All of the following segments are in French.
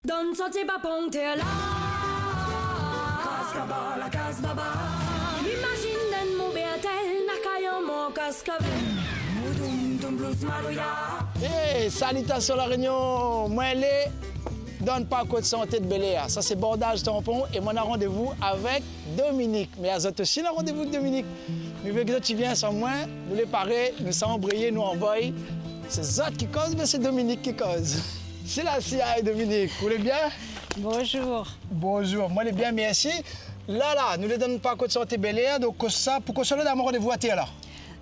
Don sorti pa ponte là. Cascaba la casbaba. Imagine den mo beatel na kayo mo cascavel. Mudum dum blues maroya. Hey, salutations La Réunion. Moi, elle donne pas côte santé de Bel-Air. Ça, c'est bordage tampon et moi, on a rendez-vous avec Dominique. Mais à autres aussi, on a rendez-vous avec Dominique. Mais vu que tu viens sans moi, nous les parer, nous sommes briller, nous envoyer. C'est Zot qui cause, mais c'est Dominique qui cause. C'est la CIA, Dominique. Vous allez bien? Bonjour. Bonjour. Moi, je bien, merci. Là, nous les donnons pas côte santé Bel-Air. Donc, ça, pour qu'on soit là, on a rendez-vous à Théala.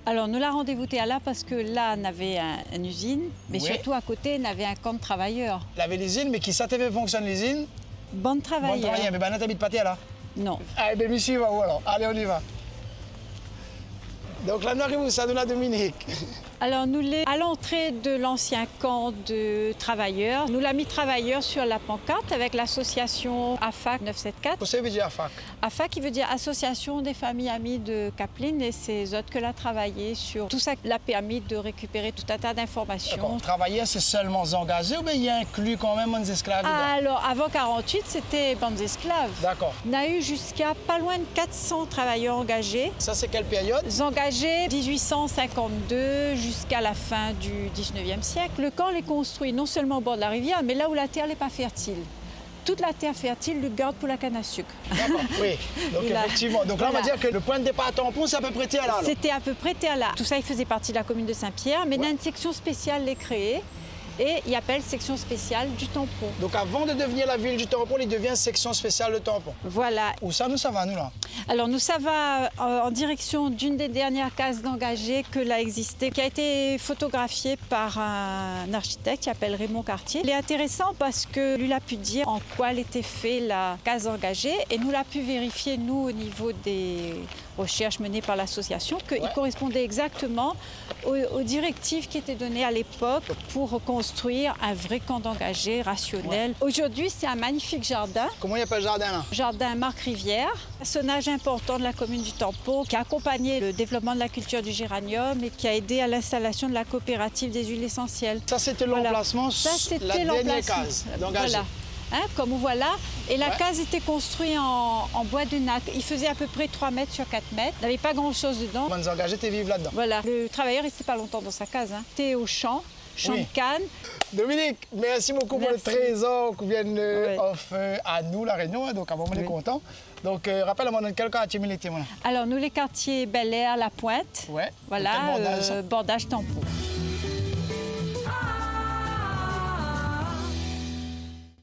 Alors, nous la rendez-vous là parce que là, on avait une usine, mais Oui. surtout à côté, on avait un camp de travailleurs. Il avait l'usine, mais qui ça fait fonctionne l'usine? Bon Bon travailleur. travail, mais ben, t'habites pas Théala. Non. Allez, ben, ici, va où alors? Allez, on y va. Donc là, nous arrivons, ça, nous la Dominique. Alors, nous l'avons à l'entrée de l'ancien camp de travailleurs. Nous l'avons mis travailleurs sur la pancarte avec l'association AFAC 974. Vous savez dire à fac? AFAC qui veut dire Association des familles amies de Kaplan et c'est autres que l'a travaillé sur tout ça l'a permis de récupérer tout un tas d'informations. D'accord. Travailler, c'est seulement engagé ou bien il y a inclus quand même des esclaves dedans? Alors, avant 48, c'était bandes esclaves. D'accord. On a eu jusqu'à pas loin de 400 travailleurs engagés. Ça, c'est quelle période? Engagés 1852 jusqu'à la fin du 19e siècle. Le camp est construit non seulement au bord de la rivière, mais là où la terre n'est pas fertile. Toute la terre fertile le garde pour la canne à sucre. D'accord, oui. Donc, Il a- effectivement. Donc là, on va Voilà. dire que le point de départ à tampon, c'est à peu près Théala. alors. C'était à peu près là. Tout ça, il faisait partie de la commune de Saint-Pierre, mais il y a une section spéciale est créée et il appelle section spéciale du tampon. Donc, avant de devenir la ville du tampon, il devient section spéciale de tampon. Voilà. Où ça, nous, ça va, nous, là? Alors nous, ça va en direction d'une des dernières cases d'engagés que l'a existé, qui a été photographiée par un architecte qui s'appelle Raymond Cartier. Il est intéressant parce que lui a pu dire en quoi elle était faite la case engagée et nous l'a pu vérifier, nous, au niveau des recherches menées par l'association, qu'il correspondait exactement aux directives qui étaient données à l'époque pour construire un vrai camp d'engagés rationnel. Aujourd'hui, c'est un magnifique jardin. Comment il appelle le jardin, là? Jardin Marc Rivière, personnage important de la commune du Tampon qui a accompagné le développement de la culture du géranium et qui a aidé à l'installation de la coopérative des huiles essentielles. Ça, c'était l'emplacement, Ça, c'était la dernière l'emplacement. case d'engagé. Voilà. Hein, comme voilà. Et la Ouais. case était construite en bois de nacre. Il faisait à peu près 3 mètres sur 4 mètres. Il n'avait pas grand-chose dedans. Les engagés, tu vivent là-dedans. Voilà. Le travailleur ne restait pas longtemps dans sa case. Hein. C'était au champ Oui. de canne. Dominique, merci beaucoup pour le Merci. trésor que viennent Ouais. offrir à nous, La Réunion. Donc, à un moment, on est content. Donc, rappelle-moi dans quel quartier militaire, moi, là? Alors, nous, les quartiers Bel-Air, La Pointe. Ouais. Voilà, Quel bordage, ça? bordage tampon.